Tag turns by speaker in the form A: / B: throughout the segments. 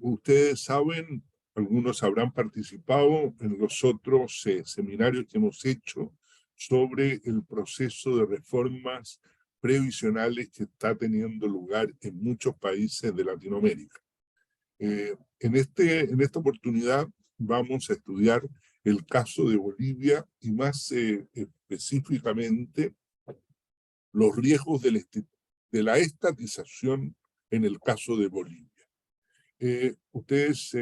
A: Ustedes saben, algunos habrán participado en los otros seminarios que hemos hecho sobre el proceso de reformas previsionales que está teniendo lugar en muchos países de Latinoamérica. En esta oportunidad vamos a estudiar el caso de Bolivia y más específicamente los riesgos de la estatización en el caso de Bolivia. Ustedes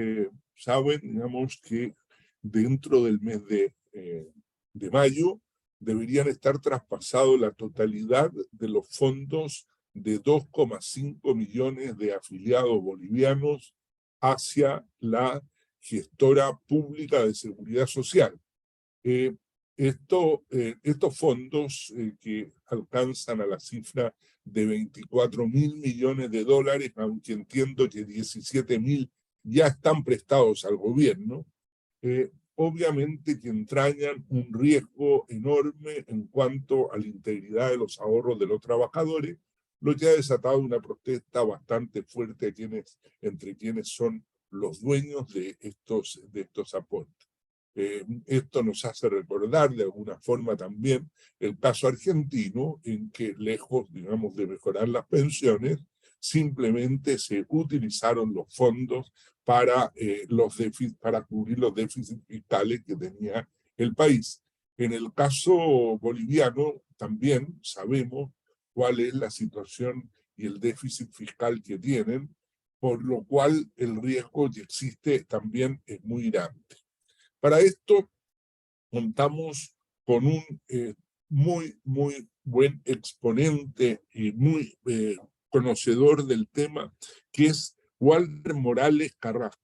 A: saben, digamos, que dentro del mes de mayo deberían estar traspasados la totalidad de los fondos de 2,5 millones de afiliados bolivianos hacia la gestora pública de seguridad social. Estos fondos que alcanzan a la cifra de 24.000 millones de dólares, aunque entiendo que 17.000 ya están prestados al gobierno, obviamente que entrañan un riesgo enorme en cuanto a la integridad de los ahorros de los trabajadores, lo que ha desatado una protesta bastante fuerte entre quienes son los dueños de estos aportes. Esto nos hace recordar de alguna forma también el caso argentino, en que lejos, digamos, de mejorar las pensiones, simplemente se utilizaron los fondos para cubrir los déficits fiscales que tenía el país. En el caso boliviano también sabemos cuál es la situación y el déficit fiscal que tienen, por lo cual el riesgo que existe también es muy grande. Para esto contamos con un muy buen exponente y muy conocedor del tema, que es Walter Morales Carrasco.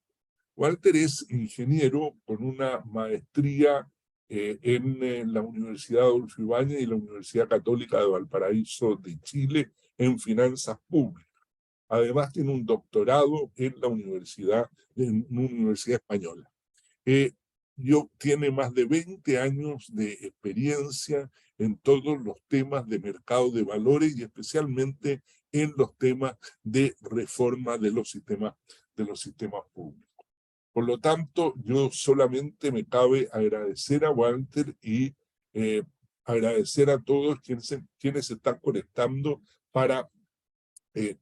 A: Walter es ingeniero con una maestría en la Universidad Adolfo Ibáñez y la Universidad Católica de Valparaíso de Chile en finanzas públicas. Además tiene un doctorado en una universidad española. Tiene más de 20 años de experiencia en todos los temas de mercado de valores y especialmente en los temas de reforma de los sistemas públicos. Por lo tanto, yo solamente me cabe agradecer a Walter y agradecer a todos quienes se están conectando para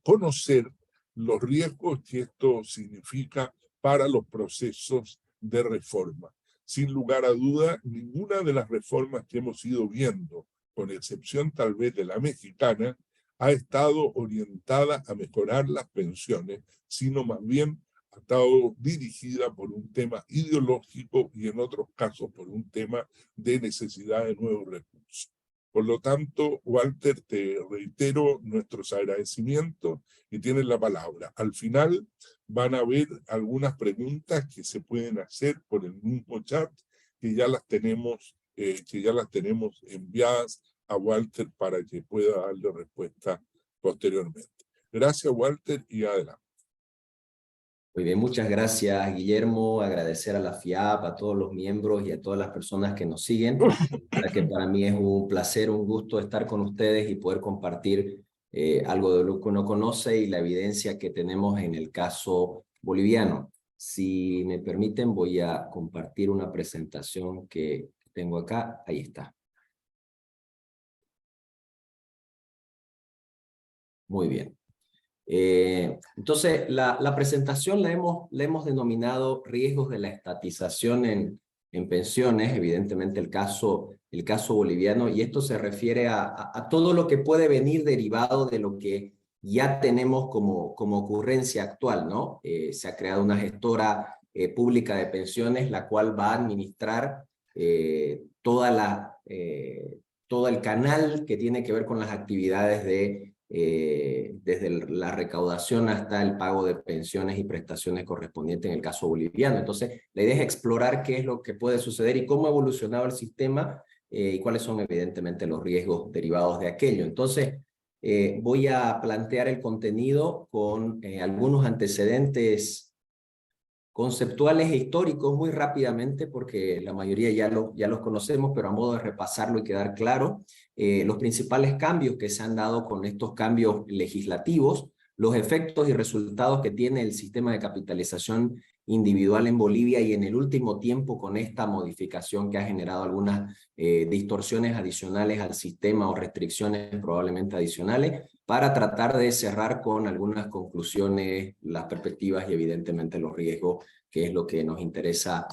A: conocer los riesgos que esto significa para los procesos de reforma. Sin lugar a duda, ninguna de las reformas que hemos ido viendo, con excepción tal vez de la mexicana, ha estado orientada a mejorar las pensiones, sino más bien ha estado dirigida por un tema ideológico y en otros casos por un tema de necesidad de nuevos recursos. Por lo tanto, Walter, te reitero nuestros agradecimientos y tienes la palabra. Al final van a haber algunas preguntas que se pueden hacer por el mismo chat, que ya las tenemos enviadas a Walter para que pueda darle respuesta posteriormente. Gracias, Walter, y adelante.
B: Muy bien, muchas gracias, Guillermo. Agradecer a la FIAP, a todos los miembros y a todas las personas que nos siguen. Que para mí es un placer, un gusto estar con ustedes y poder compartir algo de lo que uno conoce y la evidencia que tenemos en el caso boliviano. Si me permiten, voy a compartir una presentación que tengo acá. Ahí está. Muy bien. Entonces, la presentación la hemos denominado riesgos de la estatización en pensiones, evidentemente el caso boliviano, y esto se refiere a todo lo que puede venir derivado de lo que ya tenemos como ocurrencia actual, ¿no? Se ha creado una gestora pública de pensiones, la cual va a administrar todo el canal que tiene que ver con las actividades desde la recaudación hasta el pago de pensiones y prestaciones correspondientes en el caso boliviano. Entonces, la idea es explorar qué es lo que puede suceder y cómo ha evolucionado el sistema y cuáles son evidentemente los riesgos derivados de aquello. Entonces, voy a plantear el contenido con algunos antecedentes conceptuales e históricos muy rápidamente, porque la mayoría ya los conocemos, pero a modo de repasarlo y quedar claro, los principales cambios que se han dado con estos cambios legislativos los efectos y resultados que tiene el sistema de capitalización individual en Bolivia y en el último tiempo con esta modificación que ha generado algunas distorsiones adicionales al sistema o restricciones probablemente adicionales para tratar de cerrar con algunas conclusiones, las perspectivas y evidentemente los riesgos, que es lo que nos interesa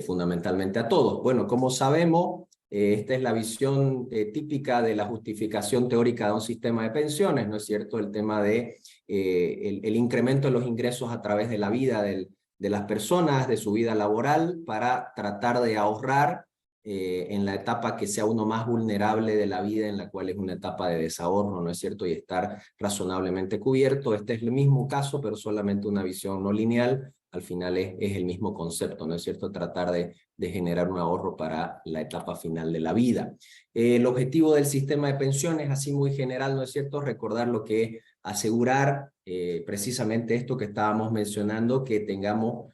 B: fundamentalmente a todos. Bueno, como sabemos, esta es la visión típica de la justificación teórica de un sistema de pensiones, ¿no es cierto? El tema de el incremento de los ingresos a través de la vida de las personas, de su vida laboral, para tratar de ahorrar en la etapa que sea uno más vulnerable de la vida, en la cual es una etapa de desahorro, ¿no es cierto? Y estar razonablemente cubierto. Este es el mismo caso, pero solamente una visión no lineal. Al final es el mismo concepto, ¿no es cierto? Tratar de generar un ahorro para la etapa final de la vida. El objetivo del sistema de pensiones, así muy general, ¿no es cierto? Recordar lo que es asegurar precisamente esto que estábamos mencionando, que tengamos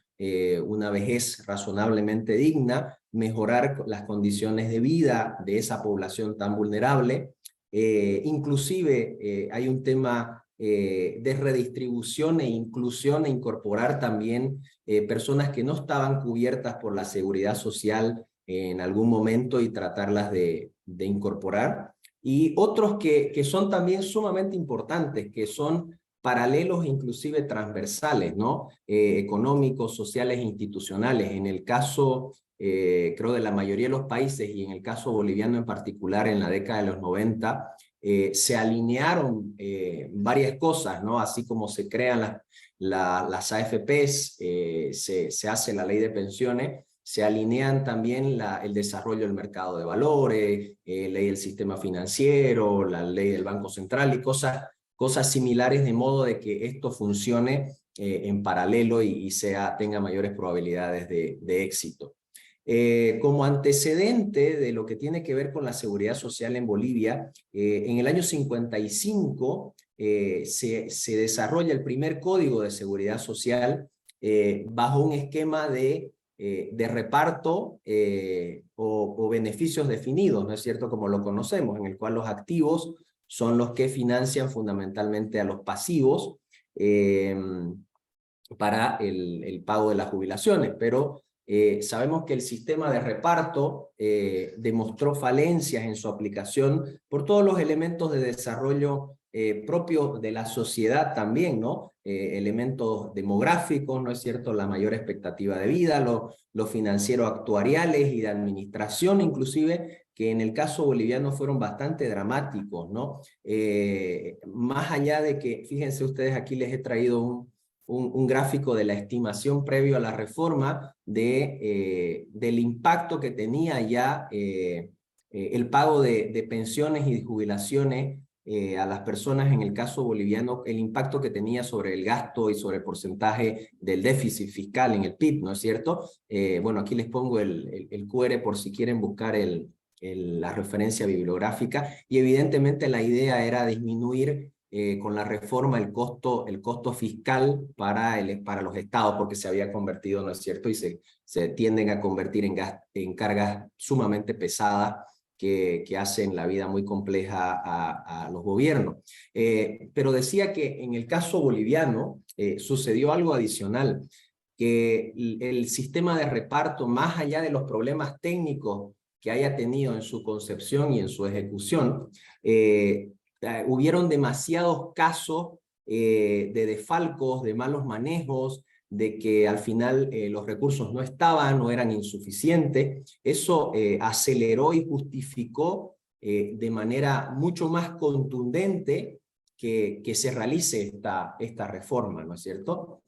B: una vejez razonablemente digna, mejorar las condiciones de vida de esa población tan vulnerable. Inclusive hay un tema de redistribución e inclusión e incorporar también personas que no estaban cubiertas por la seguridad social en algún momento y tratarlas de incorporar. Y otros que son también sumamente importantes, que son paralelos e inclusive transversales, ¿no? Económicos, sociales e institucionales. En el caso, creo, de la mayoría de los países y en el caso boliviano en particular, en la década de los 90, se alinearon varias cosas, ¿no? Así como se crean las AFPs, se hace la ley de pensiones, se alinean también el desarrollo del mercado de valores, ley del sistema financiero, la ley del Banco Central y cosas similares, de modo de que esto funcione en paralelo y tenga mayores probabilidades de éxito. Como antecedente de lo que tiene que ver con la seguridad social en Bolivia, en el año 55 se desarrolla el primer código de seguridad social bajo un esquema de reparto o beneficios definidos, ¿no es cierto? Como lo conocemos, en el cual los activos son los que financian fundamentalmente a los pasivos para el pago de las jubilaciones, pero sabemos que el sistema de reparto demostró falencias en su aplicación por todos los elementos de desarrollo propios de la sociedad también, ¿no? Elementos demográficos, ¿no es cierto? La mayor expectativa de vida, los financieros actuariales y de administración inclusive, que en el caso boliviano fueron bastante dramáticos, ¿no? Más allá de que, fíjense ustedes, aquí les he traído un gráfico de la estimación previo a la reforma del impacto que tenía ya el pago de pensiones y de jubilaciones a las personas en el caso boliviano, el impacto que tenía sobre el gasto y sobre el porcentaje del déficit fiscal en el PIB, ¿no es cierto? Bueno, aquí les pongo el QR por si quieren buscar la referencia bibliográfica, y evidentemente la idea era disminuir con la reforma el costo fiscal para los estados, porque se había convertido, ¿no es cierto? Y se tienden a convertir en cargas sumamente pesadas que hacen la vida muy compleja a los gobiernos. Pero decía que en el caso boliviano sucedió algo adicional, que el sistema de reparto, más allá de los problemas técnicos que haya tenido en su concepción y en su ejecución, hubieron demasiados casos de desfalcos, de malos manejos, de que al final los recursos no estaban o eran insuficientes. Eso aceleró y justificó de manera mucho más contundente que se realice esta reforma, ¿no es cierto?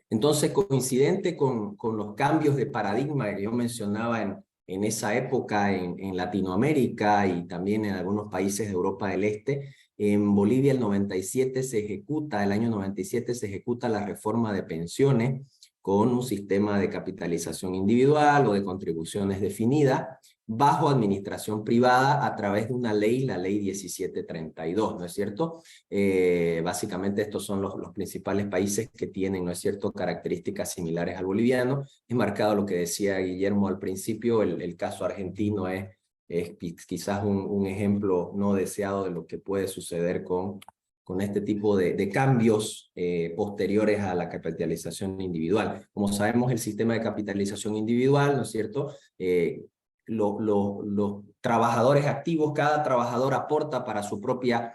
B: Entonces, coincidente con los cambios de paradigma que yo mencionaba en esa época en Latinoamérica y también en algunos países de Europa del Este, en Bolivia el año 97 se ejecuta la reforma de pensiones con un sistema de capitalización individual o de contribuciones definida bajo administración privada a través de una ley, la ley 1732, ¿no es cierto? Básicamente estos son los principales países que tienen, ¿no es cierto?, características similares al boliviano. Es marcado lo que decía Guillermo al principio, el caso argentino es quizás un ejemplo no deseado de lo que puede suceder con con este tipo de cambios posteriores a la capitalización individual. Como sabemos, el sistema de capitalización individual, ¿no es cierto? Los trabajadores activos, cada trabajador aporta para su propia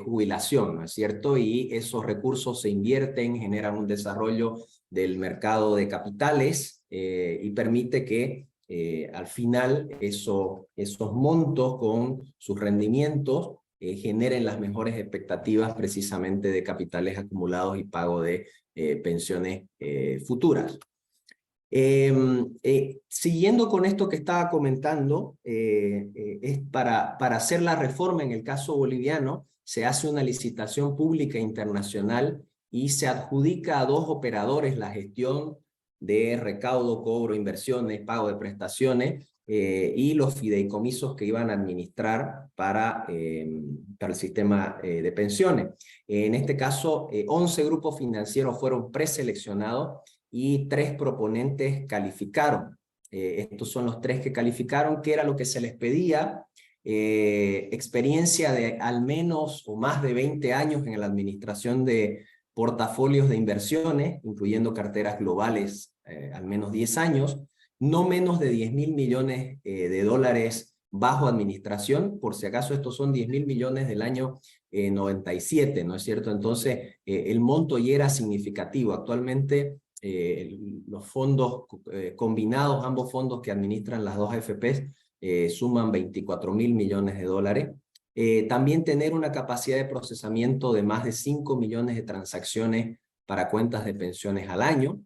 B: jubilación, ¿no es cierto? Y esos recursos se invierten, generan un desarrollo del mercado de capitales y permite que al final esos montos con sus rendimientos generen las mejores expectativas precisamente de capitales acumulados y pago de pensiones futuras. Siguiendo con esto que estaba comentando, es para hacer la reforma en el caso boliviano, se hace una licitación pública internacional y se adjudica a 2 operadores la gestión de recaudo, cobro, inversiones, pago de prestaciones y los fideicomisos que iban a administrar para el sistema de pensiones. En este caso, 11 grupos financieros fueron preseleccionados y 3 proponentes calificaron. Estos son los 3 que calificaron, que era lo que se les pedía, experiencia de al menos o más de 20 años en la administración de portafolios de inversiones, incluyendo carteras globales, al menos 10 años, no menos de 10.000 millones de dólares bajo administración, por si acaso estos son 10.000 millones del año 97, ¿no es cierto? Entonces, el monto ya era significativo. Actualmente, los fondos combinados, ambos fondos que administran las 2 AFPs, suman 24.000 millones de dólares. También tener una capacidad de procesamiento de más de 5 millones de transacciones para cuentas de pensiones al año.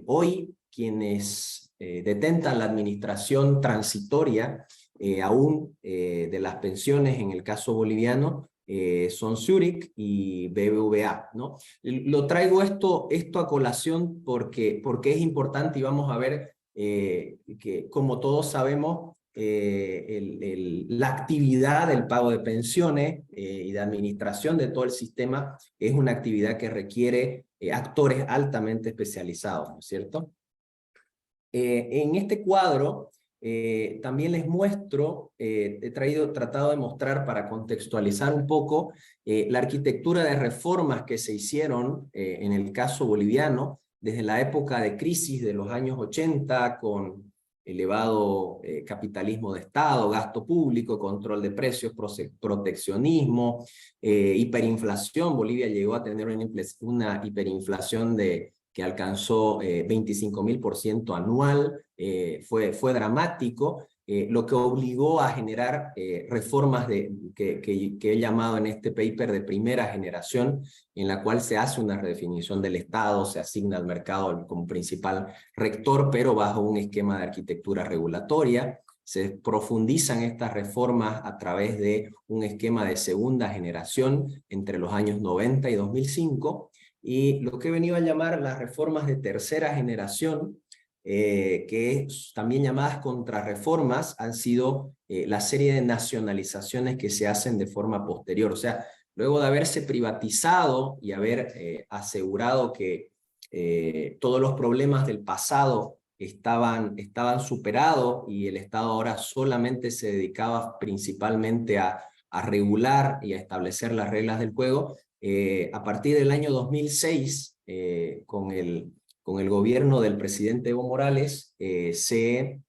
B: Hoy, quienes detentan la administración transitoria aún de las pensiones en el caso boliviano, son Zurich y BBVA, ¿no? Lo traigo esto a colación porque es importante y vamos a ver que, como todos sabemos, la actividad del pago de pensiones y de administración de todo el sistema es una actividad que requiere actores altamente especializados, ¿no es cierto? En este cuadro también les muestro, tratado de mostrar para contextualizar un poco la arquitectura de reformas que se hicieron en el caso boliviano desde la época de crisis de los años 80 con elevado capitalismo de Estado, gasto público, control de precios, proteccionismo, hiperinflación. Bolivia llegó a tener una hiperinflación que alcanzó 25.000% anual, fue dramático, lo que obligó a generar reformas que he llamado en este paper de primera generación, en la cual se hace una redefinición del Estado, se asigna al mercado como principal rector, pero bajo un esquema de arquitectura regulatoria. Se profundizan estas reformas a través de un esquema de segunda generación entre los años 90 y 2005, y lo que he venido a llamar las reformas de tercera generación, que también llamadas contrarreformas, han sido la serie de nacionalizaciones que se hacen de forma posterior. O sea, luego de haberse privatizado y haber asegurado que todos los problemas del pasado estaban superados y el Estado ahora solamente se dedicaba principalmente a regular y a establecer las reglas del juego, a partir del año 2006, con el gobierno del presidente Evo Morales, se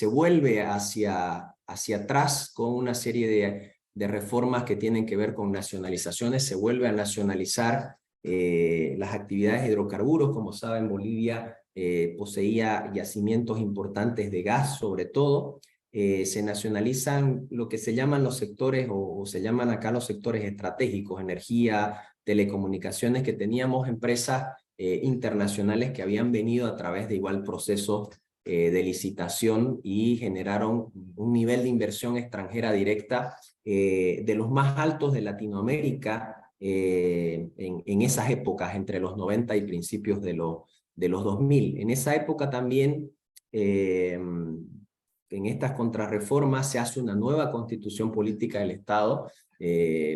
B: vuelve hacia atrás con una serie de reformas que tienen que ver con nacionalizaciones. Se vuelve a nacionalizar las actividades de hidrocarburos. Como saben, Bolivia poseía yacimientos importantes de gas, sobre todo. Se nacionalizan lo que se llaman los sectores, o se llaman acá los sectores estratégicos, energía, telecomunicaciones, que teníamos empresas internacionales que habían venido a través de igual procesos de licitación y generaron un nivel de inversión extranjera directa de los más altos de Latinoamérica en esas épocas, entre los 90 y principios de los 2000. En esa época también, en estas contrarreformas, se hace una nueva constitución política del Estado.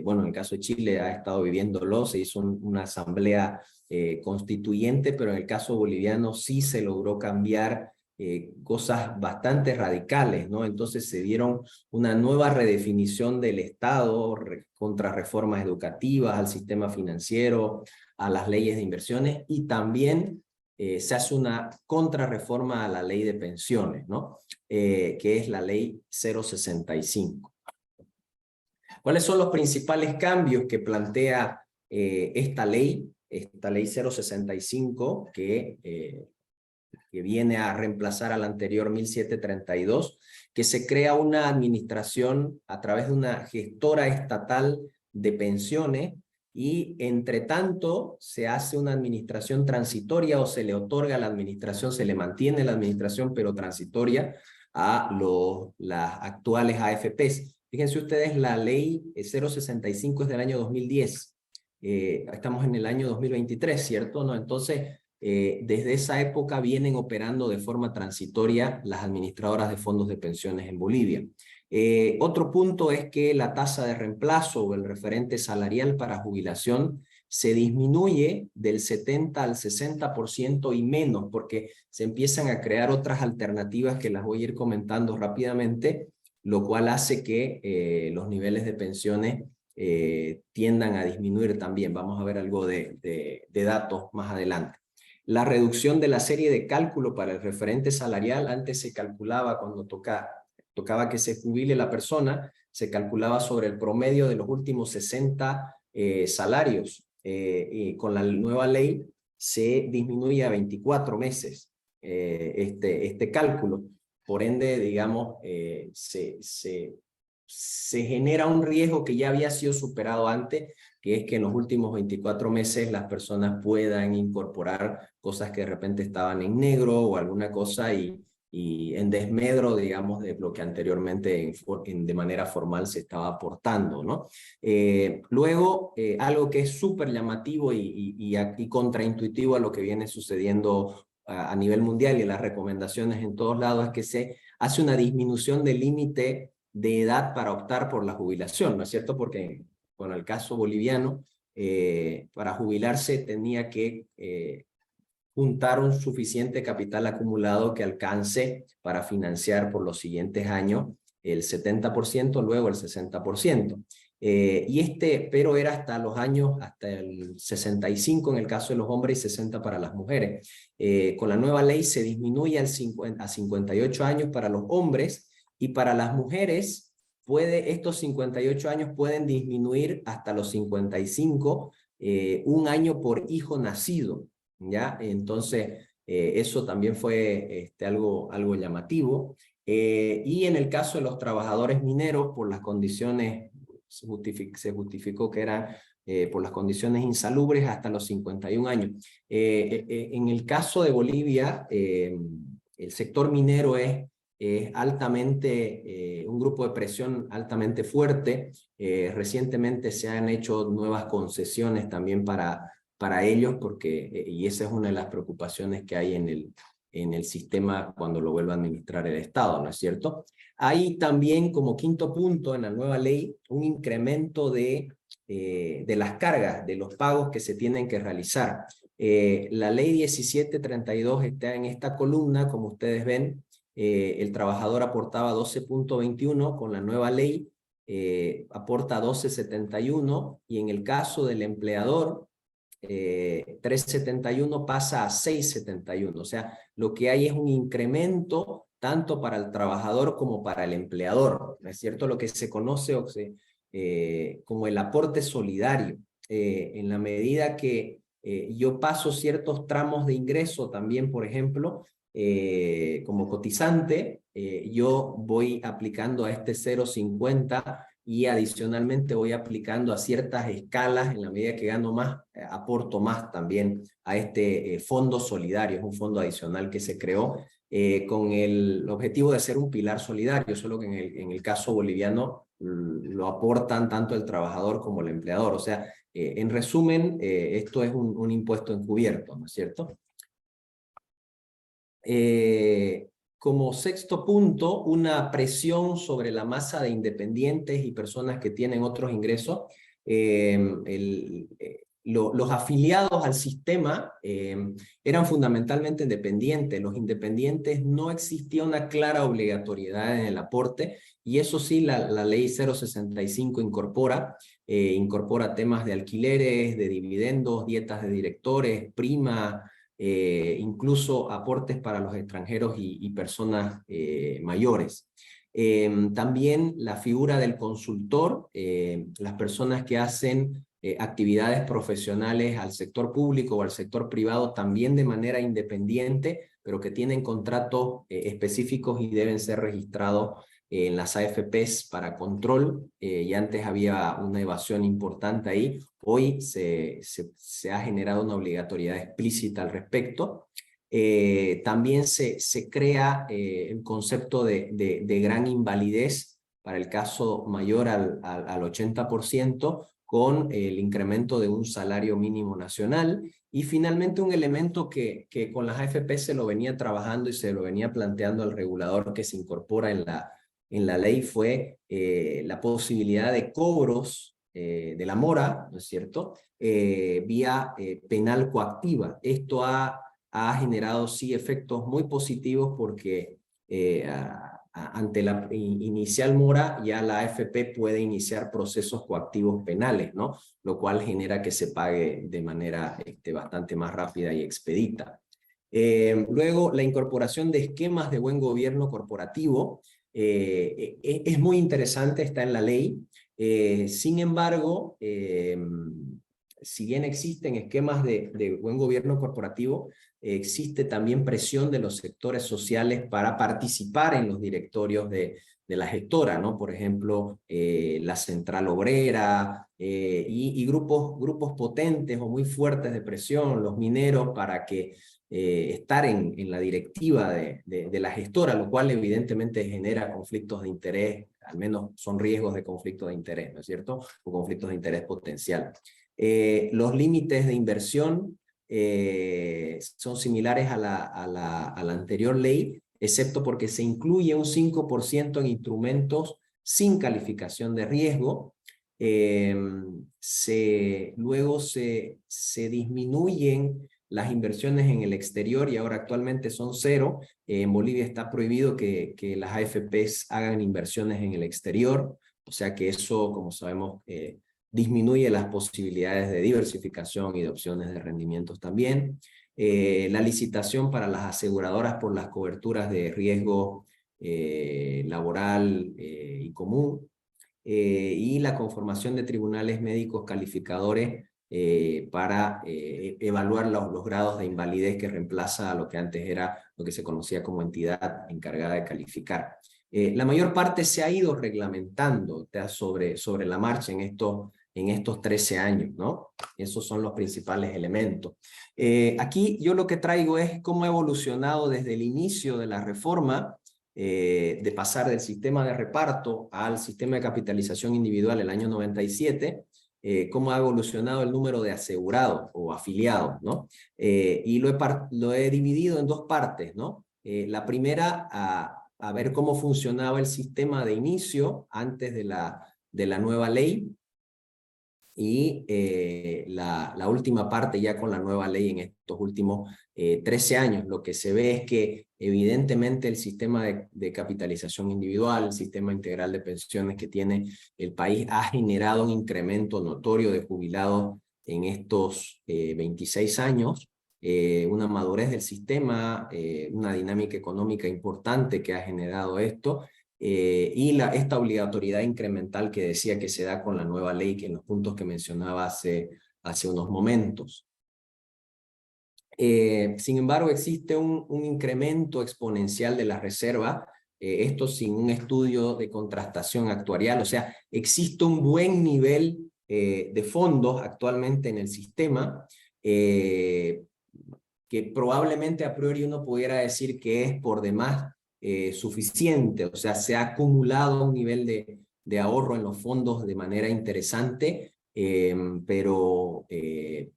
B: Bueno, en el caso de Chile ha estado viviéndolo, se hizo una asamblea constituyente, pero en el caso boliviano sí se logró cambiar cosas bastante radicales, ¿no? Entonces se dieron una nueva redefinición del Estado contra reformas educativas, al sistema financiero, a las leyes de inversiones, y también se hace una contrarreforma a la ley de pensiones, ¿no? Que es la ley 065. ¿Cuáles son los principales cambios que plantea esta ley 065, que viene a reemplazar a la anterior 1732, que se crea una administración a través de una gestora estatal de pensiones, y entre tanto se hace una administración transitoria, o se le otorga a la administración, se le mantiene la administración pero transitoria a las actuales AFPs. Fíjense ustedes, la ley 065 es del año 2010. Estamos en el año 2023, ¿cierto? ¿No? Entonces, desde esa época vienen operando de forma transitoria las administradoras de fondos de pensiones en Bolivia. Otro punto es que la tasa de reemplazo o el referente salarial para jubilación se disminuye del 70 al 60% y menos, porque se empiezan a crear otras alternativas que las voy a ir comentando rápidamente, lo cual hace que los niveles de pensiones tiendan a disminuir también. Vamos a ver algo de datos más adelante. La reducción de la serie de cálculo para el referente salarial. Antes se calculaba cuando tocaba que se jubile la persona, se calculaba sobre el promedio de los últimos 60 salarios. Y con la nueva ley se disminuye a 24 meses este cálculo. Por ende, digamos, se genera un riesgo que ya había sido superado antes, que es que en los últimos 24 meses las personas puedan incorporar cosas que de repente estaban en negro o alguna cosa, y en desmedro, digamos, de lo que anteriormente de manera formal se estaba aportando, ¿no? Luego, algo que es súper llamativo y contraintuitivo a lo que viene sucediendo a nivel mundial y en las recomendaciones en todos lados, es que se hace una disminución del límite de edad para optar por la jubilación, ¿no es cierto? Porque con el caso boliviano, para jubilarse tenía que juntar un suficiente capital acumulado que alcance para financiar por los siguientes años el 70%, luego el 60%. Pero era hasta los años, hasta el 65 en el caso de los hombres y 60 para las mujeres. Con la nueva ley se disminuye a 58 años para los hombres, y para las mujeres estos 58 años pueden disminuir hasta los 55, un año por hijo nacido, ¿ya? Entonces, eso también fue algo llamativo. Y en el caso de los trabajadores mineros, por las condiciones, se justificó que eran por las condiciones insalubres, hasta los 51 años. En el caso de Bolivia, el sector minero es altamente, un grupo de presión altamente fuerte. Recientemente se han hecho nuevas concesiones también para ellos, porque, y esa es una de las preocupaciones que hay en el sistema cuando lo vuelva a administrar el Estado, ¿no es cierto? Hay también, como quinto punto en la nueva ley, un incremento de las cargas, de los pagos que se tienen que realizar. La ley 1732 está en esta columna, como ustedes ven. El trabajador aportaba 12.21, con la nueva ley aporta 12.71, y en el caso del empleador 3.71 pasa a 6.71. O sea, lo que hay es un incremento tanto para el trabajador como para el empleador, ¿no es cierto? Lo que se conoce como el aporte solidario. En la medida que yo paso ciertos tramos de ingreso también, por ejemplo, como cotizante, yo voy aplicando a este 0.50, y adicionalmente voy aplicando a ciertas escalas. En la medida que gano más, aporto más también a este fondo solidario. Es un fondo adicional que se creó con el objetivo de ser un pilar solidario, solo que en el caso boliviano lo aportan tanto el trabajador como el empleador. O sea, en resumen, esto es un impuesto encubierto, ¿no es cierto? Como sexto punto, una presión sobre la masa de independientes y personas que tienen otros ingresos. los afiliados al sistema eran fundamentalmente independientes. Los independientes no existía una clara obligatoriedad en el aporte, y eso sí, la ley 065 incorpora temas de alquileres, de dividendos, dietas de directores, prima, incluso aportes para los extranjeros y personas mayores. También la figura del consultor, las personas que hacen actividades profesionales al sector público o al sector privado también de manera independiente, pero que tienen contratos específicos y deben ser registrados en las AFPs para control. Y antes había una evasión importante ahí. Hoy se ha generado una obligatoriedad explícita al respecto. También se crea el concepto de gran invalidez para el caso mayor al 80%, con el incremento de un salario mínimo nacional. Y finalmente un elemento que con las AFP se lo venía trabajando y se lo venía planteando al regulador, que se incorpora en la ley, fue la posibilidad de cobros de la mora, ¿no es cierto?, vía penal coactiva. Esto ha generado sí efectos muy positivos, porque ante la inicial mora ya la AFP puede iniciar procesos coactivos penales, ¿no? Lo cual genera que se pague de manera bastante más rápida y expedita. Luego, la incorporación de esquemas de buen gobierno corporativo es muy interesante, está en la ley. Sin embargo, si bien existen esquemas de buen gobierno corporativo, existe también presión de los sectores sociales para participar en los directorios de la gestora, ¿no? Por ejemplo, la Central Obrera y grupos potentes o muy fuertes de presión, los mineros, para que estar en la directiva de la gestora, lo cual evidentemente genera conflictos de interés, al menos son riesgos de conflicto de interés, ¿no es cierto? O conflictos de interés potencial. Los límites de inversión son similares a la anterior ley, excepto porque se incluye un 5% en instrumentos sin calificación de riesgo. Luego se disminuyen las inversiones en el exterior, y ahora actualmente son 0. En Bolivia está prohibido que las AFPs hagan inversiones en el exterior, o sea que eso, como sabemos, disminuye las posibilidades de diversificación y de opciones de rendimientos también. La licitación para las aseguradoras por las coberturas de riesgo laboral y común, y la conformación de tribunales médicos calificadores para evaluar los grados de invalidez, que reemplaza a lo que antes era lo que se conocía como entidad encargada de calificar. La mayor parte se ha ido reglamentando sobre la marcha en estos 13 años, ¿no? Esos son los principales elementos. Aquí yo lo que traigo es cómo ha evolucionado desde el inicio de la reforma, de pasar del sistema de reparto al sistema de capitalización individual el año 97, cómo ha evolucionado el número de asegurados o afiliados, ¿no? Y lo he dividido en dos partes, ¿no? La primera, a ver cómo funcionaba el sistema de inicio antes de la nueva ley, y la última parte ya con la nueva ley en estos últimos 13 años. Lo que se ve es que evidentemente el sistema de capitalización individual, el sistema integral de pensiones que tiene el país, ha generado un incremento notorio de jubilados en estos 26 años, una madurez del sistema, una dinámica económica importante que ha generado esto, y esta obligatoriedad incremental que decía que se da con la nueva ley, que en los puntos que mencionaba hace unos momentos. Sin embargo, existe un incremento exponencial de la reserva, esto sin un estudio de contrastación actuarial. O sea, existe un buen nivel de fondos actualmente en el sistema, que probablemente a priori uno pudiera decir que es por demás suficiente. O sea, se ha acumulado un nivel de ahorro en los fondos de manera interesante, pero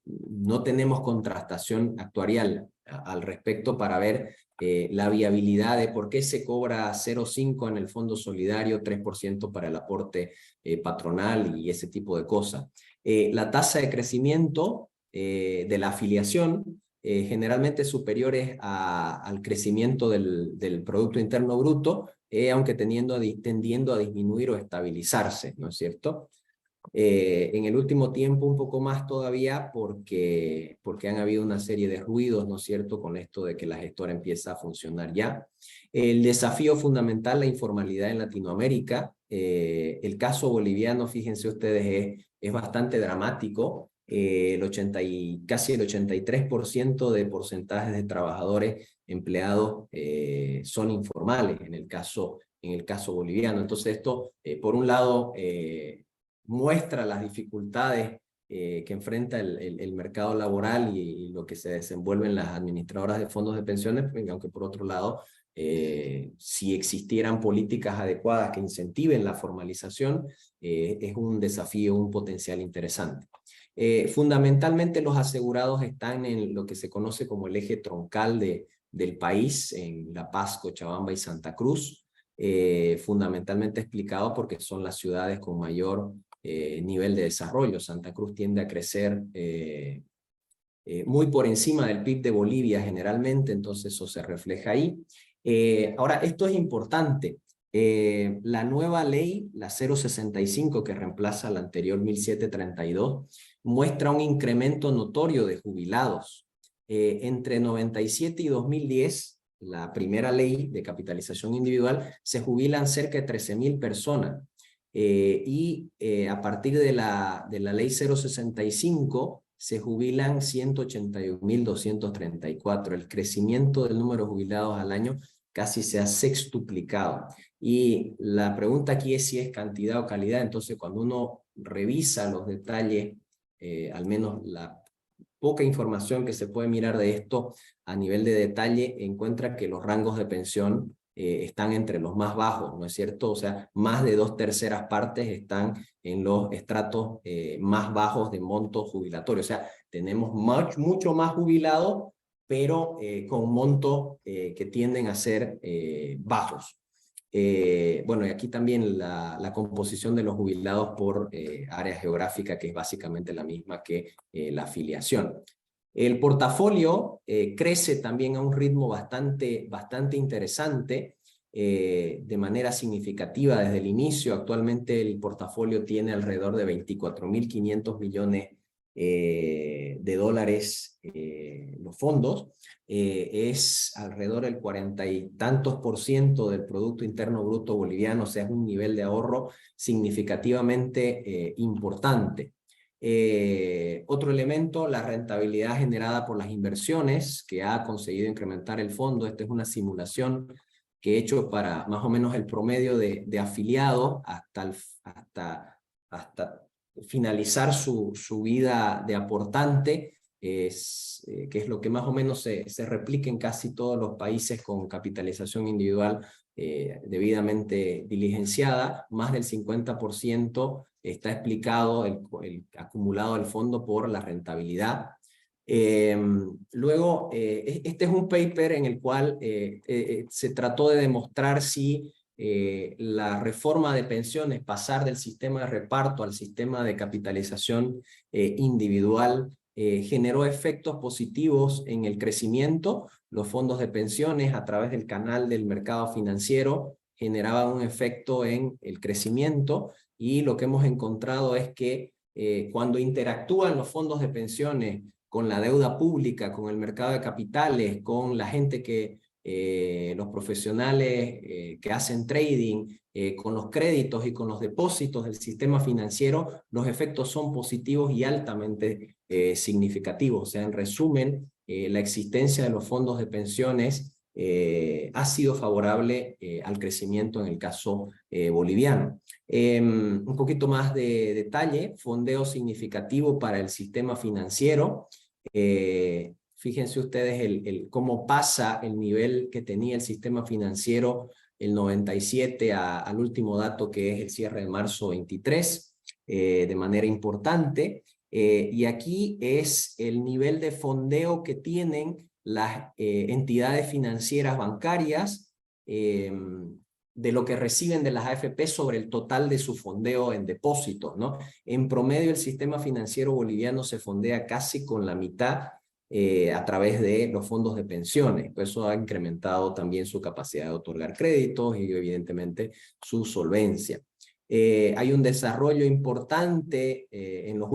B: no tenemos contrastación actuarial al respecto para ver la viabilidad de por qué se cobra 0,5 en el Fondo Solidario, 3% para el aporte patronal y ese tipo de cosas. La tasa de crecimiento de la afiliación generalmente superiores al crecimiento del Producto Interno Bruto, aunque tendiendo a disminuir o estabilizarse, ¿no es cierto? En el último tiempo un poco más todavía porque han habido una serie de ruidos, ¿no es cierto?, con esto de que la gestora empieza a funcionar ya. El desafío fundamental, la informalidad en Latinoamérica. El caso boliviano, fíjense ustedes, es bastante dramático. Casi el 83% de porcentajes de trabajadores empleados son informales en el caso boliviano. Entonces esto, por un lado, muestra las dificultades que enfrenta el mercado laboral y lo que se desenvuelven las administradoras de fondos de pensiones, aunque por otro lado, si existieran políticas adecuadas que incentiven la formalización, es un desafío, un potencial interesante. Fundamentalmente los asegurados están en lo que se conoce como el eje troncal del país, en La Paz, Cochabamba y Santa Cruz, fundamentalmente explicado porque son las ciudades con mayor nivel de desarrollo. Santa Cruz tiende a crecer muy por encima del PIB de Bolivia generalmente, entonces eso se refleja ahí. Ahora, esto es importante. La nueva ley, la 065, que reemplaza la anterior 1732, muestra un incremento notorio de jubilados. Entre 97 y 2010, la primera ley de capitalización individual, se jubilan cerca de 13.000 personas. A partir de la ley 065 se jubilan 181.234. El crecimiento del número de jubilados al año casi se ha sextuplicado. Y la pregunta aquí es si es cantidad o calidad. Entonces, cuando uno revisa los detalles, al menos la poca información que se puede mirar de esto a nivel de detalle, encuentra que los rangos de pensión están entre los más bajos, ¿no es cierto? O sea, más de 2/3 partes están en los estratos más bajos de monto jubilatorio. O sea, tenemos mucho más jubilados, pero con montos que tienden a ser bajos. Bueno, y aquí también la composición de los jubilados por área geográfica, que es básicamente la misma que la afiliación. El portafolio crece también a un ritmo bastante interesante, de manera significativa desde el inicio. Actualmente el portafolio tiene alrededor de 24.500 millones de dólares los fondos. Es alrededor del 40 y tantos % del Producto Interno Bruto boliviano, o sea, es un nivel de ahorro significativamente importante. Otro elemento, la rentabilidad generada por las inversiones que ha conseguido incrementar el fondo. Esta es una simulación que he hecho para más o menos el promedio de afiliados hasta finalizar su vida de aportante, que es lo que más o menos se replica en casi todos los países con capitalización individual debidamente diligenciada. Más del 50% está explicado el acumulado del fondo por la rentabilidad. Luego, este es un paper en el cual se trató de demostrar si la reforma de pensiones, pasar del sistema de reparto al sistema de capitalización individual, generó efectos positivos en el crecimiento. Los fondos de pensiones, a través del canal del mercado financiero, generaban un efecto en el crecimiento, y lo que hemos encontrado es que cuando interactúan los fondos de pensiones con la deuda pública, con el mercado de capitales, con la gente los profesionales que hacen trading, con los créditos y con los depósitos del sistema financiero, los efectos son positivos y altamente significativos. O sea, en resumen, la existencia de los fondos de pensiones ha sido favorable al crecimiento en el caso boliviano. Un poquito más de detalle: fondeo significativo para el sistema financiero. Fíjense ustedes cómo pasa el nivel que tenía el sistema financiero el 97 al último dato, que es el cierre de marzo 23. de manera importante. Y aquí es el nivel de fondeo que tienen las entidades financieras bancarias de lo que reciben de las AFP sobre el total de su fondeo en depósitos, ¿no? En promedio, el sistema financiero boliviano se fondea casi con la mitad a través de los fondos de pensiones. Pues eso ha incrementado también su capacidad de otorgar créditos y evidentemente su solvencia. Hay un desarrollo importante en los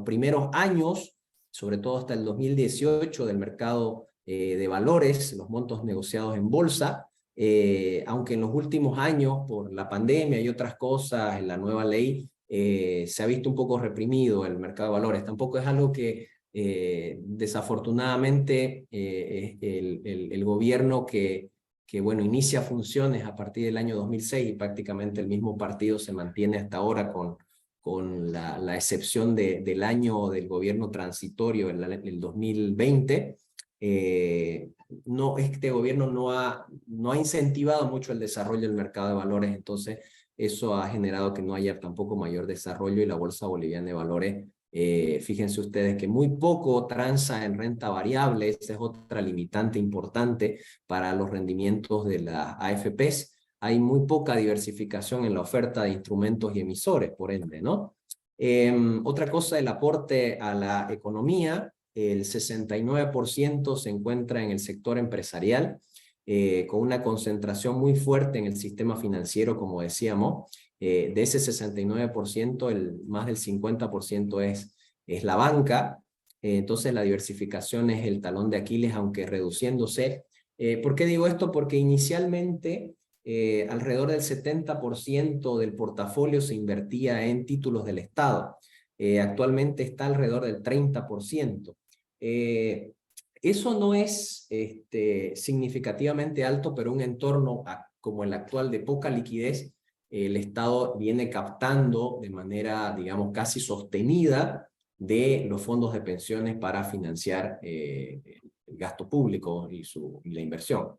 B: primeros años, sobre todo hasta el 2018, del mercado de valores, los montos negociados en bolsa, aunque en los últimos años, por la pandemia y otras cosas, en la nueva ley, se ha visto un poco reprimido el mercado de valores. Tampoco es algo que desafortunadamente el gobierno que bueno, inicia funciones a partir del año 2006 y prácticamente el mismo partido se mantiene hasta ahora con la excepción del año del gobierno transitorio, el 2020, este gobierno no ha incentivado mucho el desarrollo del mercado de valores, entonces eso ha generado que no haya tampoco mayor desarrollo y la Bolsa Boliviana de Valores, fíjense ustedes que muy poco transa en renta variable, esa es otra limitante importante para los rendimientos de las AFPs. Hay muy poca diversificación en la oferta de instrumentos y emisores, por ende, ¿no? Otra cosa, el aporte a la economía, el 69% se encuentra en el sector empresarial, con una concentración muy fuerte en el sistema financiero, como decíamos. De ese 69%, más del 50% es la banca. Entonces la diversificación es el talón de Aquiles, aunque reduciéndose. ¿Por qué digo esto? Porque inicialmente alrededor del 70% del portafolio se invertía en títulos del Estado. Actualmente está alrededor del 30%. Eso no es significativamente alto, pero un entorno como el actual de poca liquidez, el Estado viene captando de manera, digamos, casi sostenida de los fondos de pensiones para financiar el gasto público y la inversión.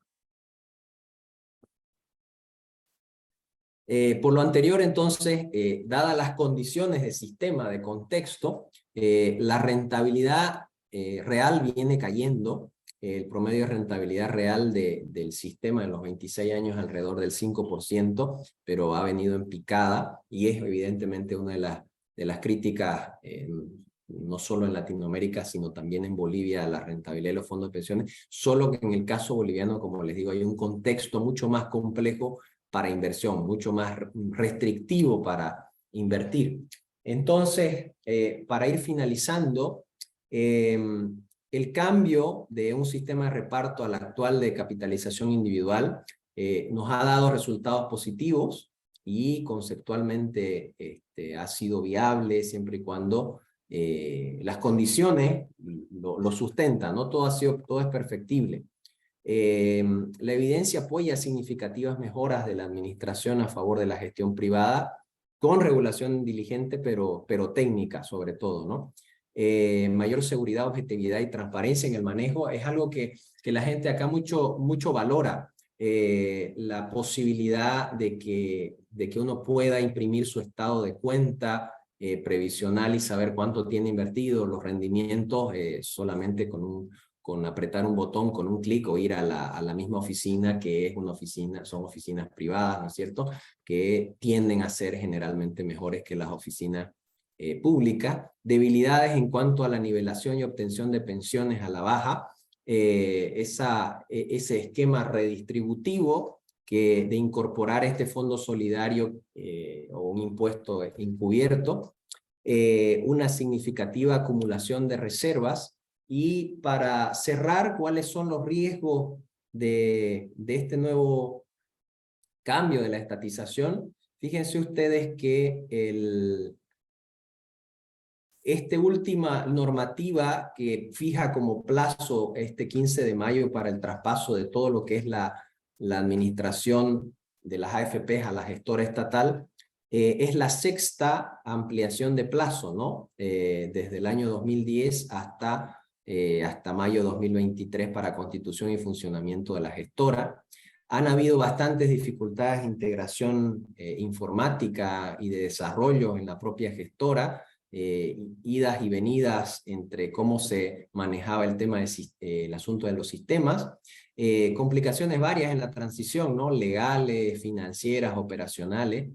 B: Por lo anterior, entonces, dadas las condiciones de sistema, de contexto, la rentabilidad real viene cayendo. El promedio de rentabilidad real del sistema en los 26 años alrededor del 5%, pero ha venido en picada y es evidentemente una de las críticas, no solo en Latinoamérica, sino también en Bolivia, a la rentabilidad de los fondos de pensiones, solo que en el caso boliviano, como les digo, hay un contexto mucho más complejo para inversión, mucho más restrictivo para invertir. Entonces, para ir finalizando, el cambio de un sistema de reparto al actual de capitalización individual nos ha dado resultados positivos y conceptualmente ha sido viable siempre y cuando las condiciones lo sustentan, ¿no? Todo es perfectible. La evidencia apoya significativas mejoras de la administración a favor de la gestión privada, con regulación diligente, pero técnica sobre todo, ¿no? Mayor seguridad, objetividad y transparencia en el manejo es algo que la gente acá mucho valora. La posibilidad de que uno pueda imprimir su estado de cuenta previsional y saber cuánto tiene invertido, los rendimientos, solamente con apretar un botón, con un clic o ir a la misma oficina, que es son oficinas privadas, ¿no es cierto?, que tienden a ser generalmente mejores que las oficinas públicas. Debilidades en cuanto a la nivelación y obtención de pensiones a la baja, ese esquema redistributivo de incorporar este fondo solidario o un impuesto encubierto, una significativa acumulación de reservas. Y para cerrar, ¿cuáles son los riesgos de este nuevo cambio de la estatización? Fíjense ustedes que esta última normativa que fija como plazo este 15 de mayo para el traspaso de todo lo que es la administración de las AFPs a la gestora estatal, es la sexta ampliación de plazo, ¿no? Desde el año 2010 hasta mayo 2023 para constitución y funcionamiento de la gestora. Han habido bastantes dificultades de integración informática y de desarrollo en la propia gestora, idas y venidas entre cómo se manejaba el tema el asunto de los sistemas, complicaciones varias en la transición, ¿no? Legales, financieras, operacionales,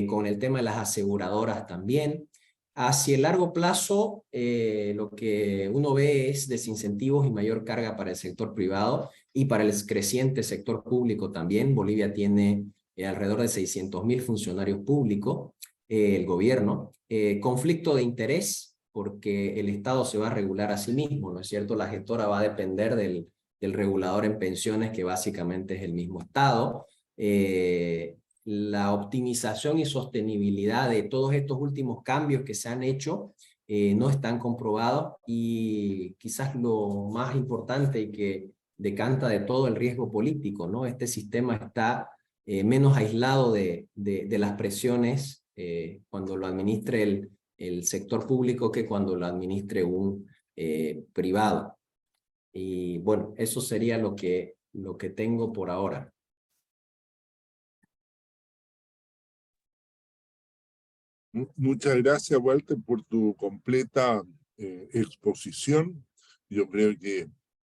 B: con el tema de las aseguradoras también. Hacia el largo plazo, lo que uno ve es desincentivos y mayor carga para el sector privado y para el creciente sector público también. Bolivia tiene alrededor de 600.000 funcionarios públicos, el gobierno. Conflicto de interés, porque el Estado se va a regular a sí mismo, ¿no es cierto? La gestora va a depender del regulador en pensiones, que básicamente es el mismo Estado. La optimización y sostenibilidad de todos estos últimos cambios que se han hecho no están comprobados, y quizás lo más importante y que decanta de todo, el riesgo político, ¿no? Este sistema está menos aislado de las presiones cuando lo administre el sector público que cuando lo administre un privado. Y bueno, eso sería lo que tengo por ahora.
A: Muchas gracias, Walter, por tu completa exposición. Yo creo que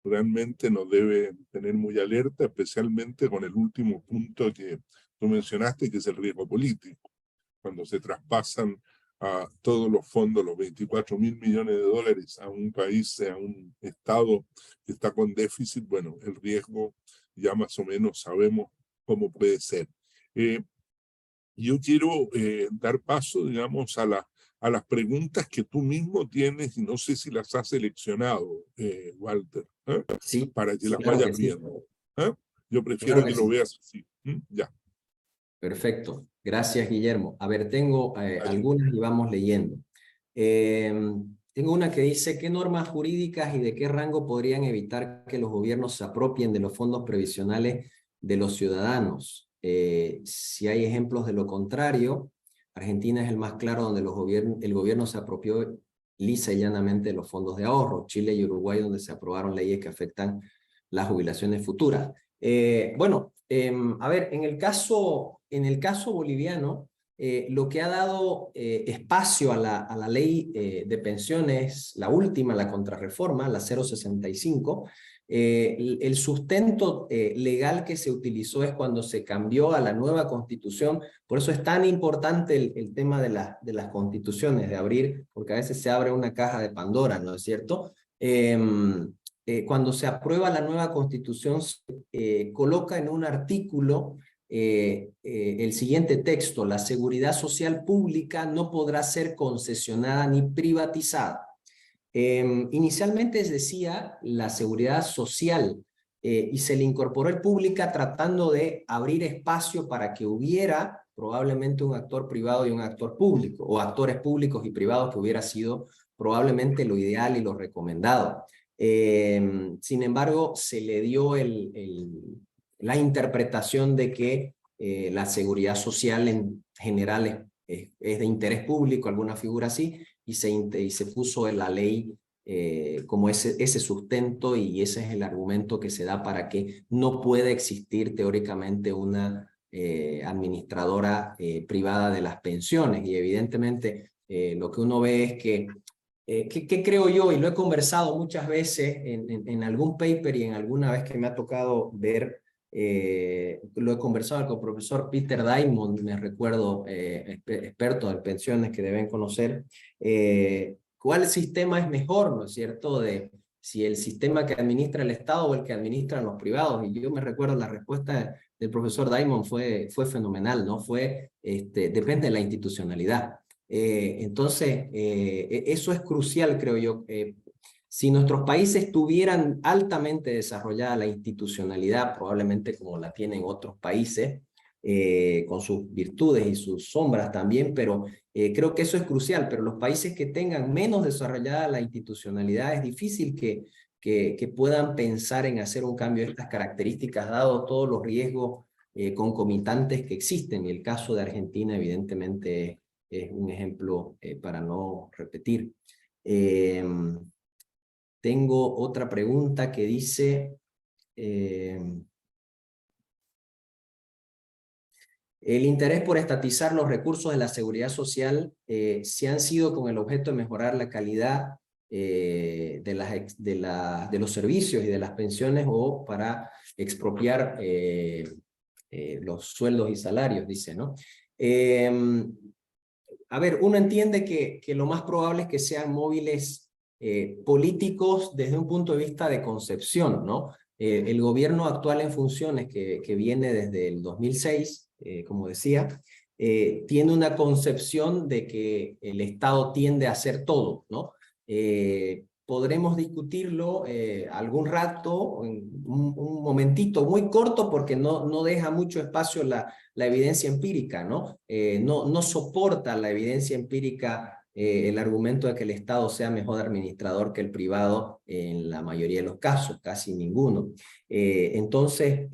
A: realmente nos debe tener muy alerta, especialmente con el último punto que tú mencionaste, que es el riesgo político. Cuando se traspasan a todos los fondos, los 24.000 millones de dólares a un país, a un Estado que está con déficit, bueno, el riesgo ya más o menos sabemos cómo puede ser. Yo quiero dar paso, digamos, a las preguntas que tú mismo tienes, y no sé si las has seleccionado, Walter,
B: Sí,
A: para que las
B: claro que
A: vayas
B: sí.
A: viendo. Yo prefiero
B: Claro que
A: que lo
B: sí.
A: veas así. Ya.
B: Perfecto. Gracias, Guillermo. A ver, tengo
A: Vale.
B: algunas y vamos leyendo. Tengo una que dice: ¿qué normas jurídicas y de qué rango podrían evitar que los gobiernos se apropien de los fondos previsionales de los ciudadanos? Si hay ejemplos de lo contrario, Argentina es el más claro, donde el gobierno se apropió lisa y llanamente de los fondos de ahorro. Chile y Uruguay, donde se aprobaron leyes que afectan las jubilaciones futuras. Bueno, a ver, en el caso boliviano, lo que ha dado espacio a la ley de pensiones, la última, la contrarreforma, la 065, el sustento legal que se utilizó es cuando se cambió a la nueva constitución. Por eso es tan importante el tema de las constituciones, de abrir, porque a veces se abre una caja de Pandora, ¿no es cierto? Cuando se aprueba la nueva constitución, coloca en un artículo el siguiente texto: la seguridad social pública no podrá ser concesionada ni privatizada. Inicialmente decía la seguridad social, y se le incorporó el pública, tratando de abrir espacio para que hubiera probablemente un actor privado y un actor público, o actores públicos y privados, que hubiera sido probablemente lo ideal y lo recomendado. Sin embargo, se le dio la interpretación de que la seguridad social en general es de interés público, alguna figura así, y se puso en la ley como ese sustento, y ese es el argumento que se da para que no pueda existir teóricamente una administradora privada de las pensiones. Y evidentemente lo que uno ve es que ¿qué creo yo? Y lo he conversado muchas veces en algún paper, y en alguna vez que me ha tocado ver, lo he conversado con el profesor Peter Diamond, me recuerdo, experto en pensiones que deben conocer, ¿cuál sistema es mejor, no es cierto? Si el sistema que administra el Estado o el que administran los privados. Y yo me recuerdo la respuesta del profesor Diamond fue fenomenal, ¿no? Depende de la institucionalidad. Entonces, eso es crucial, creo yo. Si nuestros países tuvieran altamente desarrollada la institucionalidad, probablemente como la tienen otros países, con sus virtudes y sus sombras también, pero creo que eso es crucial. Pero los países que tengan menos desarrollada la institucionalidad, es difícil que puedan pensar en hacer un cambio de estas características, dado todos los riesgos concomitantes que existen. Y el caso de Argentina, evidentemente, es un ejemplo para no repetir. Tengo otra pregunta que dice, El interés por estatizar los recursos de la seguridad social si han sido con el objeto de mejorar la calidad de los servicios y de las pensiones o para expropiar los sueldos y salarios, dice, ¿no? A ver, uno entiende que lo más probable es que sean móviles políticos desde un punto de vista de concepción, ¿no? El gobierno actual en funciones que viene desde el 2006, como decía, tiene una concepción de que el Estado tiende a hacer todo, ¿no? Podremos discutirlo algún rato, un momentito muy corto, porque no deja mucho espacio la evidencia empírica, ¿no? No soporta la evidencia empírica el argumento de que el Estado sea mejor administrador que el privado en la mayoría de los casos, casi ninguno. Entonces,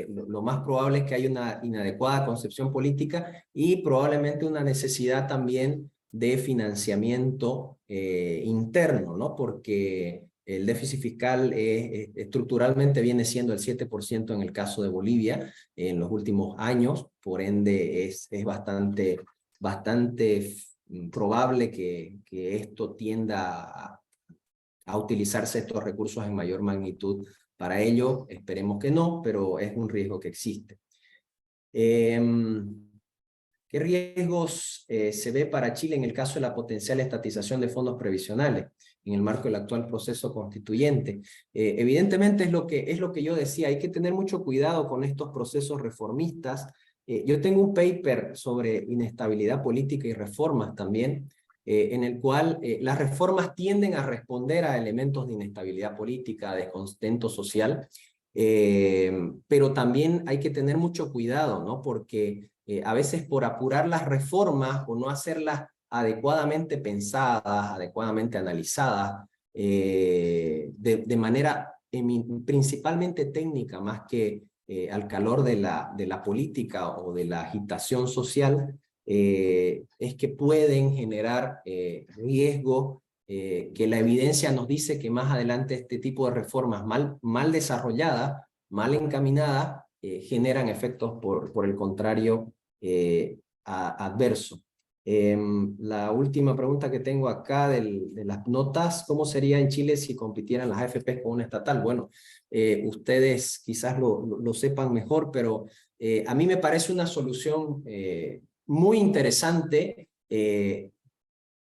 B: lo más probable es que haya una inadecuada concepción política y probablemente una necesidad también de financiamiento interno, ¿no? Porque el déficit fiscal estructuralmente viene siendo el 7% en el caso de Bolivia en los últimos años, por ende es bastante probable que esto tienda a utilizarse estos recursos en mayor magnitud para ello. Esperemos que no, pero es un riesgo que existe. ¿Qué riesgos se ve para Chile en el caso de la potencial estatización de fondos previsionales en el marco del actual proceso constituyente? Evidentemente es lo que yo decía, hay que tener mucho cuidado con estos procesos reformistas. Yo tengo un paper sobre inestabilidad política y reformas también, en el cual las reformas tienden a responder a elementos de inestabilidad política, de descontento social, pero también hay que tener mucho cuidado, ¿no? Porque a veces por apurar las reformas o no hacerlas adecuadamente pensadas, adecuadamente analizadas, de manera principalmente técnica, más que al calor de la política o de la agitación social, es que pueden generar riesgo que la evidencia nos dice que más adelante este tipo de reformas mal desarrolladas, mal encaminadas, generan efectos por el contrario adverso. La última pregunta que tengo acá de las notas: ¿cómo sería en Chile si compitieran las AFP con una estatal? Bueno, ustedes quizás lo sepan mejor, pero a mí me parece una solución muy interesante,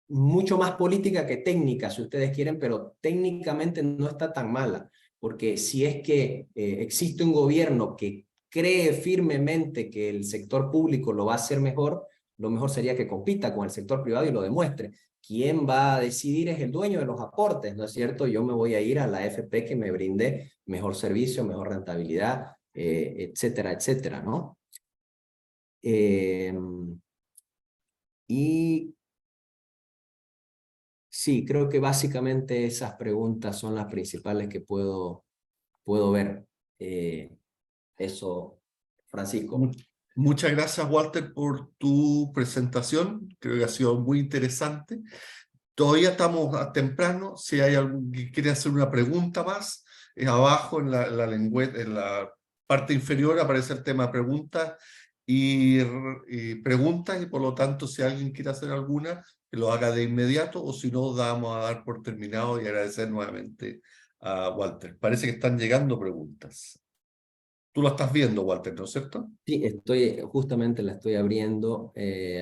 B: mucho más política que técnica, si ustedes quieren, pero técnicamente no está tan mala, porque si es que existe un gobierno que cree firmemente que el sector público lo va a hacer mejor, lo mejor sería que compita con el sector privado y lo demuestre. Quien va a decidir es el dueño de los aportes, ¿no es cierto? Yo me voy a ir a la AFP que me brinde mejor servicio, mejor rentabilidad, etcétera, etcétera, ¿no? Y sí, creo que básicamente esas preguntas son las principales que puedo ver. Eso, Francisco.
C: Muchas gracias, Walter, por tu presentación. Creo que ha sido muy interesante. Todavía estamos temprano. Si hay alguien que quiere hacer una pregunta más, abajo en la parte inferior aparece el tema preguntas y preguntas, y por lo tanto, si alguien quiere hacer alguna, que lo haga de inmediato, o si no, vamos a dar por terminado y agradecer nuevamente a Walter. Parece que están llegando preguntas. Tú lo estás viendo, Walter, ¿no es cierto?
B: Sí, justamente la estoy abriendo.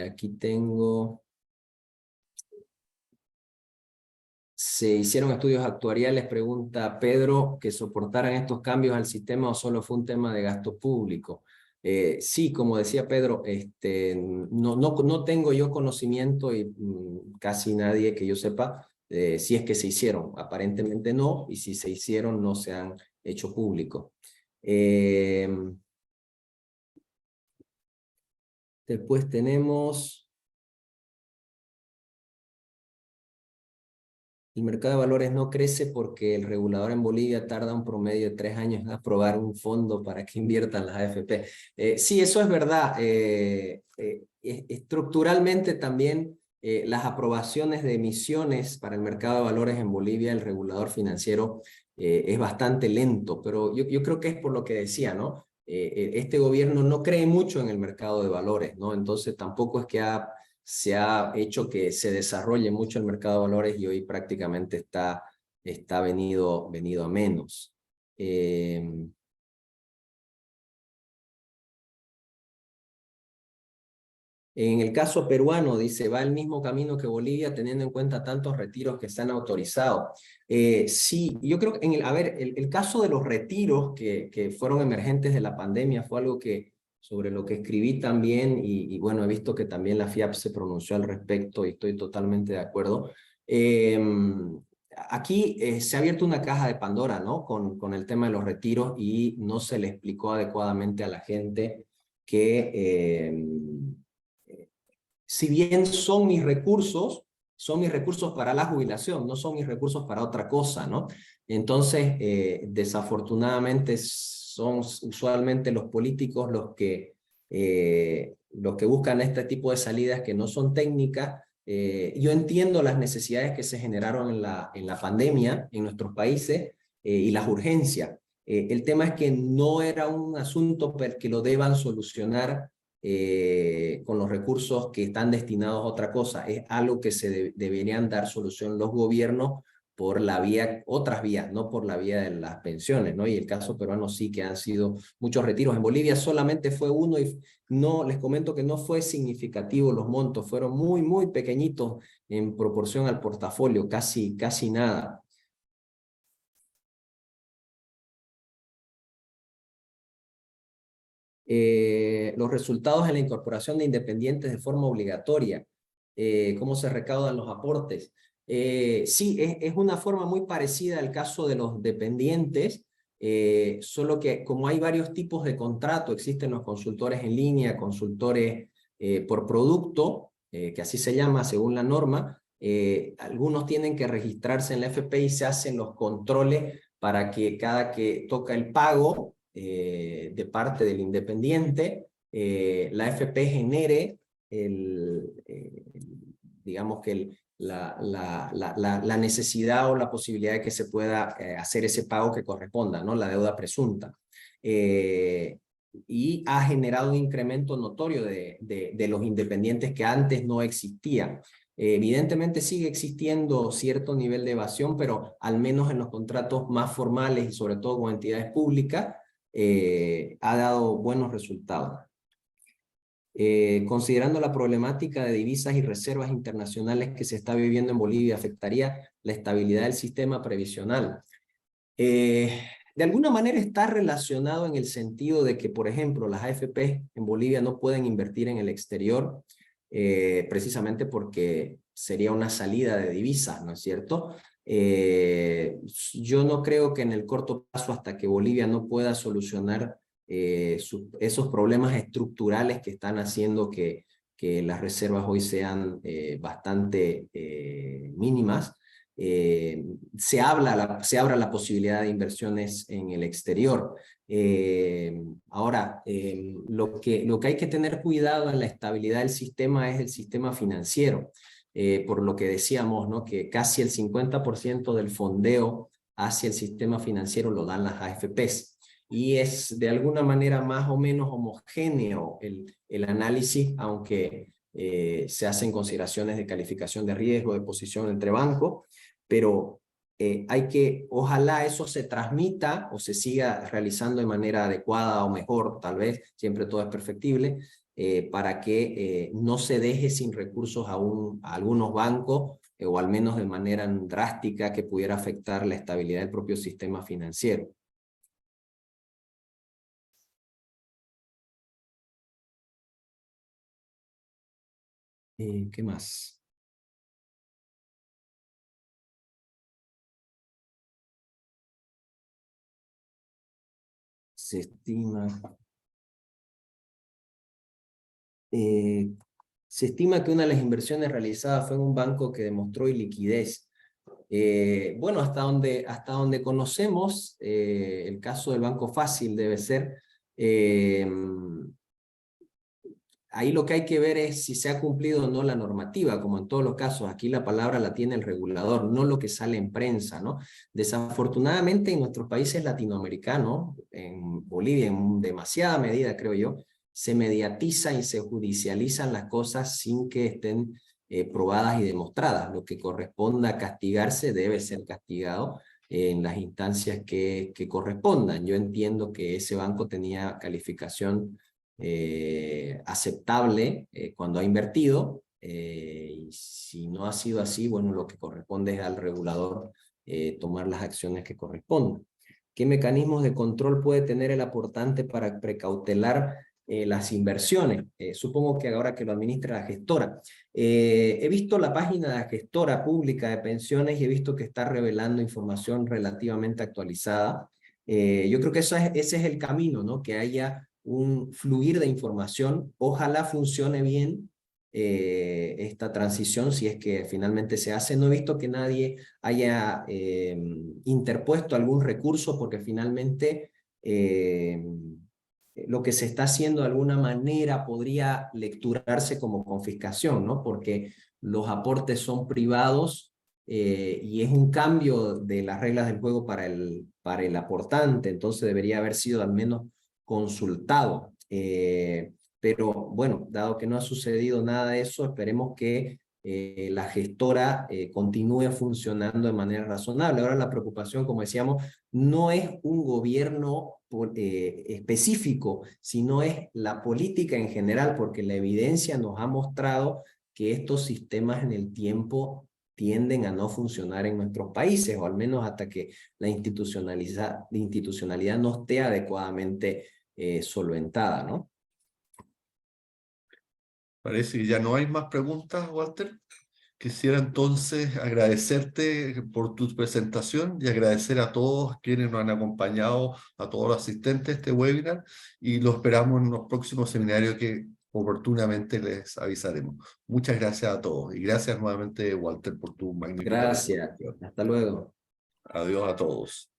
B: Aquí tengo. ¿Se hicieron estudios actuariales, pregunta Pedro, que soportaran estos cambios al sistema o solo fue un tema de gasto público? Sí, como decía Pedro, no tengo yo conocimiento y casi nadie que yo sepa si es que se hicieron. Aparentemente no, y si se hicieron no se han hecho públicos. Después tenemos... El mercado de valores no crece porque el regulador en Bolivia tarda un promedio de 3 años en aprobar un fondo para que inviertan las AFP. Sí, eso es verdad. Estructuralmente también las aprobaciones de emisiones para el mercado de valores en Bolivia, el regulador financiero, es bastante lento, pero yo creo que es por lo que decía, ¿no? este gobierno no cree mucho en el mercado de valores, ¿no? Entonces tampoco es que se ha hecho que se desarrolle mucho el mercado de valores y hoy prácticamente está venido a menos. En el caso peruano, dice, va el mismo camino que Bolivia, teniendo en cuenta tantos retiros que se han autorizado. Sí, yo creo que, el caso de los retiros que fueron emergentes de la pandemia fue algo sobre lo que escribí también, y bueno, he visto que también la FIAP se pronunció al respecto y estoy totalmente de acuerdo. Aquí se ha abierto una caja de Pandora, ¿no? Con el tema de los retiros y no se le explicó adecuadamente a la gente que si bien son mis recursos para la jubilación, no son mis recursos para otra cosa, ¿no? Entonces, desafortunadamente son usualmente los políticos los que buscan este tipo de salidas que no son técnicas. Yo entiendo las necesidades que se generaron en la pandemia en nuestros países y las urgencias. El tema es que no era un asunto que lo deban solucionar con los recursos que están destinados a otra cosa. Es algo que deberían dar solución los gobiernos por otras vías, no por la vía de las pensiones, ¿no? Y el caso peruano sí que han sido muchos retiros. En Bolivia solamente fue uno y no, les comento que no fue significativo los montos, fueron muy, muy pequeñitos en proporción al portafolio, casi nada. Los resultados en la incorporación de independientes de forma obligatoria, cómo se recaudan los aportes. Sí, es una forma muy parecida al caso de los dependientes, solo que como hay varios tipos de contrato, existen los consultores en línea, consultores por producto, que así se llama según la norma. Algunos tienen que registrarse en la FP y se hacen los controles para que cada que toca el pago de parte del independiente, la FP genere digamos que la necesidad o la posibilidad de que se pueda hacer ese pago que corresponda, ¿no? La deuda presunta. Y ha generado un incremento notorio de los independientes que antes no existía. Evidentemente sigue existiendo cierto nivel de evasión, pero al menos en los contratos más formales y sobre todo con entidades públicas, ha dado buenos resultados. Considerando la problemática de divisas y reservas internacionales que se está viviendo en Bolivia, ¿afectaría la estabilidad del sistema previsional? De alguna manera está relacionado en el sentido de que, por ejemplo, las AFP en Bolivia no pueden invertir en el exterior, precisamente porque sería una salida de divisas, ¿no es cierto? Yo no creo que en el corto plazo, hasta que Bolivia no pueda solucionar esos problemas estructurales que están haciendo que las reservas hoy sean bastante mínimas, se abra la posibilidad de inversiones en el exterior. Ahora, lo que hay que tener cuidado en la estabilidad del sistema es el sistema financiero. Por lo que decíamos, ¿no? Que casi el 50% del fondeo hacia el sistema financiero lo dan las AFPs. Y es de alguna manera más o menos homogéneo el análisis, aunque se hacen consideraciones de calificación de riesgo, de posición entre bancos, pero ojalá eso se transmita o se siga realizando de manera adecuada o mejor, tal vez, siempre todo es perfectible, para que no se deje sin recursos a algunos bancos, o al menos de manera drástica que pudiera afectar la estabilidad del propio sistema financiero. ¿Qué más? Se estima que una de las inversiones realizadas fue en un banco que demostró iliquidez. Bueno, hasta donde conocemos, el caso del Banco Fácil debe ser, ahí lo que hay que ver es si se ha cumplido o no la normativa, como en todos los casos. Aquí la palabra la tiene el regulador, no lo que sale en prensa, ¿no? Desafortunadamente en nuestros países latinoamericanos, en Bolivia en demasiada medida, creo yo, se mediatiza y se judicializan las cosas sin que estén probadas y demostradas. Lo que corresponda castigarse debe ser castigado en las instancias que correspondan. Yo entiendo que ese banco tenía calificación aceptable cuando ha invertido, y si no ha sido así, bueno, lo que corresponde es al regulador tomar las acciones que correspondan. ¿Qué mecanismos de control puede tener el aportante para precautelar las inversiones? Supongo que ahora que lo administra la gestora. He visto la página de la gestora pública de pensiones y he visto que está revelando información relativamente actualizada. Yo creo que ese es el camino, ¿no? Que haya un fluir de información. Ojalá funcione bien esta transición, si es que finalmente se hace. No he visto que nadie haya interpuesto algún recurso, porque finalmente lo que se está haciendo de alguna manera podría lecturarse como confiscación, ¿no? Porque los aportes son privados y es un cambio de las reglas del juego para el aportante, entonces debería haber sido al menos consultado. Pero bueno, dado que no ha sucedido nada de eso, esperemos que la gestora continúe funcionando de manera razonable. Ahora la preocupación, como decíamos, no es un gobierno específico, sino es la política en general, porque la evidencia nos ha mostrado que estos sistemas en el tiempo tienden a no funcionar en nuestros países, o al menos hasta que la institucionalidad no esté adecuadamente solventada, ¿no?
C: Parece que ya no hay más preguntas, Walter. Quisiera entonces agradecerte por tu presentación y agradecer a todos quienes nos han acompañado, a todos los asistentes de este webinar, y lo esperamos en los próximos seminarios que oportunamente les avisaremos. Muchas gracias a todos y gracias nuevamente, Walter, por tu magnífica
B: Gracias.
C: presentación.
B: Hasta luego.
C: Adiós a todos.